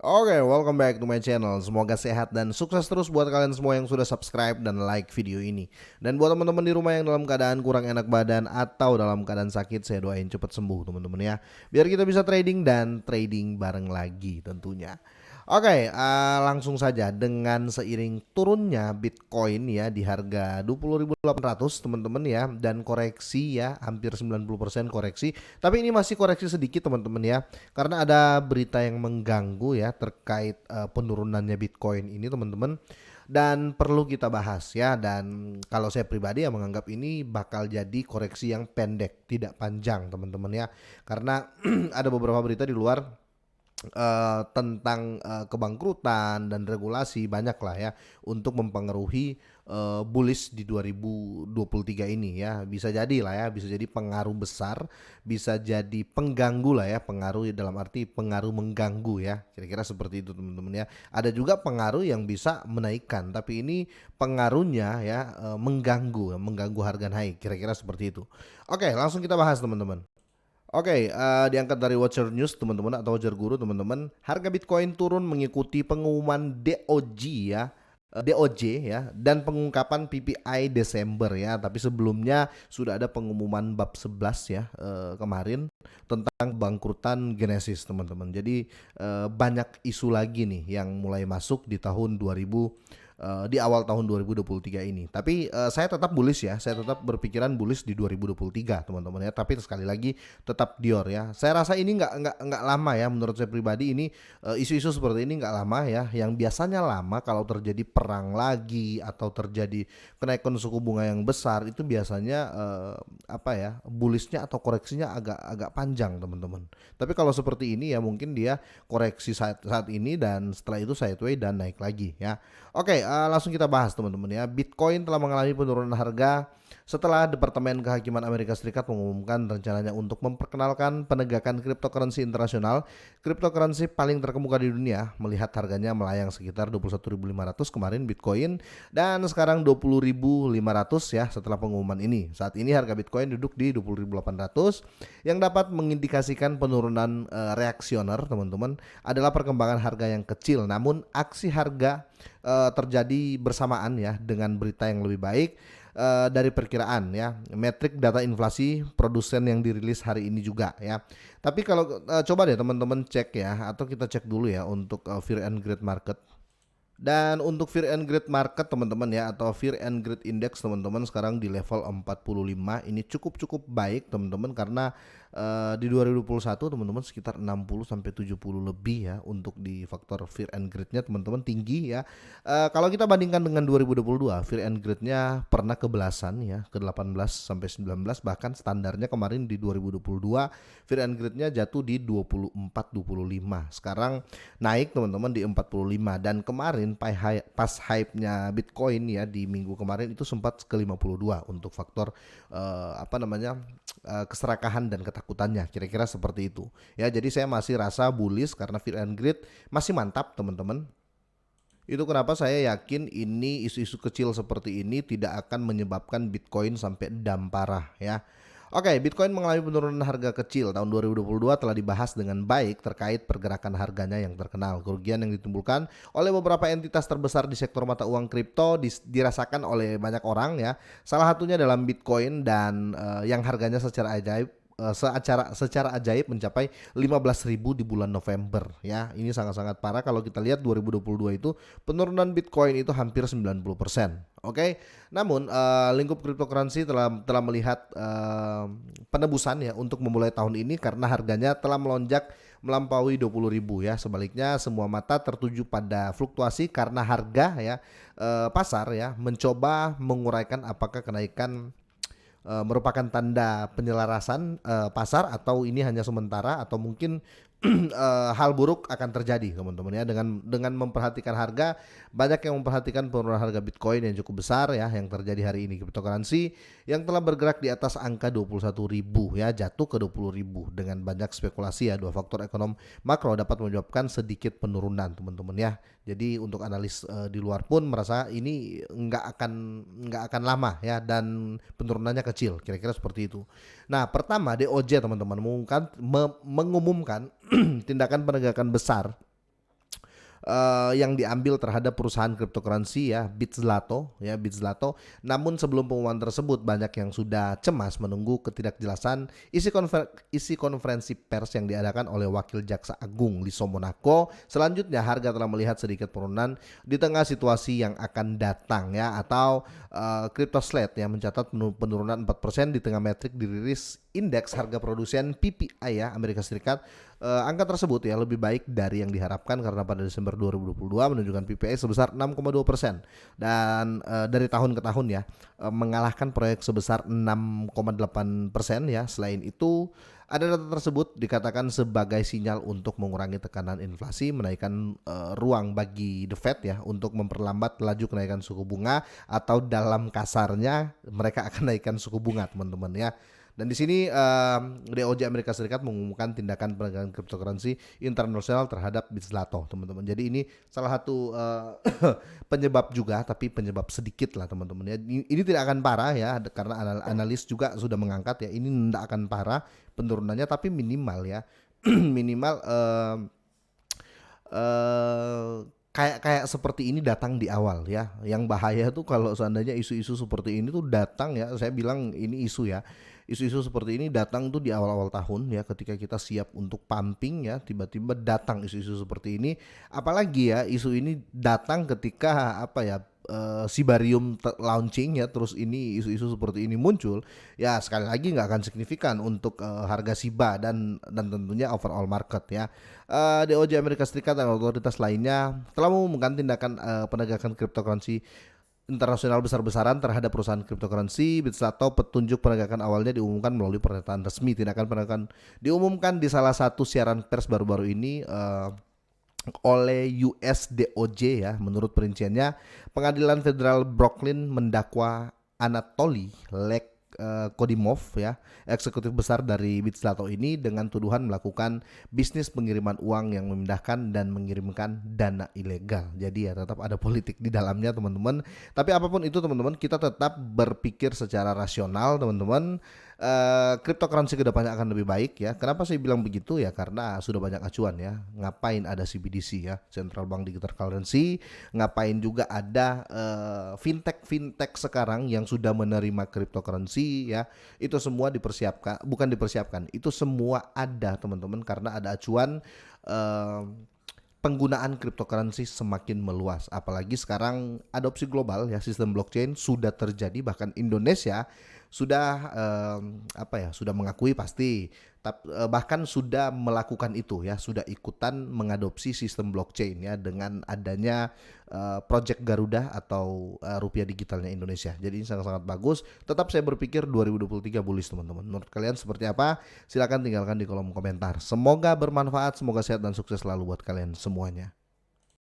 Oke, welcome back to my channel. Semoga sehat dan sukses terus buat kalian semua yang sudah subscribe dan like video ini. Dan buat teman-teman di rumah yang dalam keadaan kurang enak badan atau dalam keadaan sakit, saya doain cepat sembuh teman-teman ya. Biar kita bisa trading dan trading bareng lagi tentunya. Oke, langsung saja dengan seiring turunnya Bitcoin ya di harga 20.800 teman-teman ya, dan koreksi ya hampir 90% koreksi. Tapi ini masih koreksi sedikit teman-teman ya. Karena ada berita yang mengganggu ya terkait penurunannya Bitcoin ini teman-teman, dan perlu kita bahas ya. Dan kalau saya pribadi ya menganggap ini bakal jadi koreksi yang pendek, tidak panjang teman-teman ya. Karena ada beberapa berita di luar tentang kebangkrutan dan regulasi banyak lah ya untuk mempengaruhi bullish di 2023 ini ya. Bisa jadi lah ya, bisa jadi pengaruh besar, bisa jadi pengganggu lah ya, pengaruh dalam arti pengaruh mengganggu ya, kira-kira seperti itu teman-teman ya. Ada juga pengaruh yang bisa menaikkan, tapi ini pengaruhnya ya mengganggu harga naik, kira-kira seperti itu. Oke, langsung kita bahas teman-teman. Oke, diangkat dari Watcher News teman-teman atau Watcher Guru teman-teman. Harga Bitcoin turun mengikuti pengumuman DOJ ya, dan pengungkapan PPI Desember ya. Tapi sebelumnya sudah ada pengumuman bab 11 ya kemarin tentang bangkrutan Genesis teman-teman. Jadi banyak isu lagi nih yang mulai masuk di tahun 2000, di awal tahun 2023 ini. Tapi saya tetap bullish ya. Saya tetap berpikiran bullish di 2023 teman-teman ya. Tapi sekali lagi tetap Dior ya. Saya rasa ini nggak lama ya. Menurut saya pribadi ini isu-isu seperti ini nggak lama ya. Yang biasanya lama kalau terjadi perang lagi atau terjadi kenaikan suku bunga yang besar, itu biasanya bullishnya atau koreksinya agak panjang teman-teman. Tapi kalau seperti ini ya mungkin dia koreksi saat ini dan setelah itu sideways dan naik lagi ya. Oke, langsung kita bahas teman-teman ya. Bitcoin telah mengalami penurunan harga setelah Departemen Kehakiman Amerika Serikat mengumumkan rencananya untuk memperkenalkan penegakan cryptocurrency internasional. Cryptocurrency paling terkemuka di dunia, melihat harganya melayang sekitar 21.500 kemarin Bitcoin, dan sekarang 20.500 ya setelah pengumuman ini. Saat ini harga Bitcoin duduk di 20.800, yang dapat mengindikasikan penurunan reaksioner teman-teman. Adalah perkembangan harga yang kecil, namun aksi harga terjadi bersamaan ya dengan berita yang lebih baik dari perkiraan ya. Metrik data inflasi produsen yang dirilis hari ini juga ya. Tapi kalau coba deh teman-teman cek ya, atau kita cek dulu ya untuk Fear and Greed Market. Dan untuk Fear and Greed Market teman-teman ya, atau Fear and Greed Index teman-teman sekarang di level 45. Ini cukup baik teman-teman, karena di 2021 teman-teman sekitar 60 sampai 70 lebih ya untuk di faktor Fear and Greed-nya teman-teman tinggi ya. Kalau kita bandingkan dengan 2022, Fear and Greed-nya pernah ke belasan ya, ke 18 sampai 19, bahkan standarnya kemarin di 2022 Fear and Greed-nya jatuh di 24-25. Sekarang naik teman-teman di 45, dan kemarin pas hype-nya Bitcoin ya di minggu kemarin itu sempat ke 52 untuk faktor keserakahan dan ketakutannya, kira-kira seperti itu ya. Jadi saya masih rasa bullish karena Fear and Greed masih mantap teman-teman. Itu kenapa saya yakin ini isu-isu kecil seperti ini tidak akan menyebabkan Bitcoin sampai dam parah ya. Oke, Bitcoin mengalami penurunan harga kecil tahun 2022 telah dibahas dengan baik terkait pergerakan harganya yang terkenal. Kerugian yang ditimbulkan oleh beberapa entitas terbesar di sektor mata uang kripto dirasakan oleh banyak orang ya. Salah satunya dalam Bitcoin, dan yang harganya secara ajaib mencapai 15.000 di bulan November ya. Ini sangat-sangat parah. Kalau kita lihat 2022 itu penurunan Bitcoin itu hampir 90%. Oke. Namun lingkup cryptocurrency telah melihat penebusan ya untuk memulai tahun ini, karena harganya telah melonjak melampaui 20.000 ya. Sebaliknya semua mata tertuju pada fluktuasi karena harga ya, pasar ya mencoba menguraikan apakah kenaikan merupakan tanda penyelarasan pasar, atau ini hanya sementara, atau mungkin hal buruk akan terjadi teman-teman ya. Dengan memperhatikan harga, banyak yang memperhatikan penurunan harga Bitcoin yang cukup besar ya yang terjadi hari ini. Cryptocurrency yang telah bergerak di atas angka 21.000 ya, jatuh ke 20.000 dengan banyak spekulasi ya. Dua faktor ekonomi makro dapat menyebabkan sedikit penurunan teman-teman ya. Jadi untuk analis di luar pun merasa ini nggak akan lama ya, dan penurunannya kecil, kira-kira seperti itu. Nah, pertama DOJ teman-teman mengumumkan tindakan penegakan besar yang diambil terhadap perusahaan cryptocurrency ya, BitZlato. Namun sebelum pengumuman tersebut banyak yang sudah cemas menunggu ketidakjelasan isi konferensi pers yang diadakan oleh Wakil Jaksa Agung Liso Monaco. Selanjutnya harga telah melihat sedikit penurunan di tengah situasi yang akan datang ya, atau CryptoSlate yang mencatat penurunan 4% di tengah metrik dirilis indeks harga produsen PPI ya Amerika Serikat. Angka tersebut ya lebih baik dari yang diharapkan karena pada Desember 2022 menunjukkan PPI sebesar 6,2% dan dari tahun ke tahun ya mengalahkan proyek sebesar 6,8% ya. Selain itu ada data tersebut dikatakan sebagai sinyal untuk mengurangi tekanan inflasi, menaikkan ruang bagi The Fed ya untuk memperlambat laju kenaikan suku bunga, atau dalam kasarnya mereka akan naikkan suku bunga teman-teman ya. Dan di sini DOJ Amerika Serikat mengumumkan tindakan penegakan cryptocurrency internasional terhadap BitZlato, teman-teman. Jadi ini salah satu penyebab juga, tapi penyebab sedikit lah teman-teman ya. Ini tidak akan parah ya, karena analis juga sudah mengangkat ya. Ini tidak akan parah penurunannya, tapi minimal ya, minimal kayak seperti ini datang di awal ya. Yang bahaya tuh kalau seandainya isu-isu seperti ini tuh datang ya, saya bilang ini isu ya. Isu-isu seperti ini datang tuh di awal-awal tahun ya, ketika kita siap untuk pumping ya, tiba-tiba datang isu-isu seperti ini. Apalagi ya isu ini datang ketika apa ya, Sibarium launching ya, terus ini isu-isu seperti ini muncul ya, sekali lagi nggak akan signifikan untuk harga SIBA dan tentunya overall market ya. DOJ Amerika Serikat dan otoritas lainnya telah mengumumkan tindakan penegakan cryptocurrency internasional besar-besaran terhadap perusahaan cryptocurrency BitZlato. Petunjuk penegakan awalnya diumumkan melalui pernyataan resmi. Tindakan penegakan diumumkan di salah satu siaran pers baru-baru ini oleh US DOJ ya. Menurut perinciannya, Pengadilan Federal Brooklyn mendakwa Anatoly Kodimov ya, eksekutif besar dari BitZlato ini, dengan tuduhan melakukan bisnis pengiriman uang yang memindahkan dan mengirimkan dana ilegal. Jadi ya tetap ada politik di dalamnya teman-teman. Tapi apapun itu teman-teman, kita tetap berpikir secara rasional teman-teman. Cryptocurrency kedepannya akan lebih baik ya. Kenapa saya bilang begitu ya? Karena sudah banyak acuan ya. Ngapain ada CBDC ya, Central Bank Digital Currency? Ngapain juga ada fintech sekarang yang sudah menerima cryptocurrency ya? Itu semua dipersiapkan, bukan dipersiapkan. Itu semua ada teman-teman karena ada acuan penggunaan cryptocurrency semakin meluas. Apalagi sekarang adopsi global ya, sistem blockchain sudah terjadi, bahkan Indonesia sudah sudah mengakui pasti, bahkan sudah melakukan itu ya, sudah ikutan mengadopsi sistem blockchain ya dengan adanya Project Garuda atau rupiah digitalnya Indonesia. Jadi ini sangat-sangat bagus. Tetap saya berpikir 2023 bullish teman-teman. Menurut kalian seperti apa? Silakan tinggalkan di kolom komentar. Semoga bermanfaat, semoga sehat dan sukses selalu buat kalian semuanya.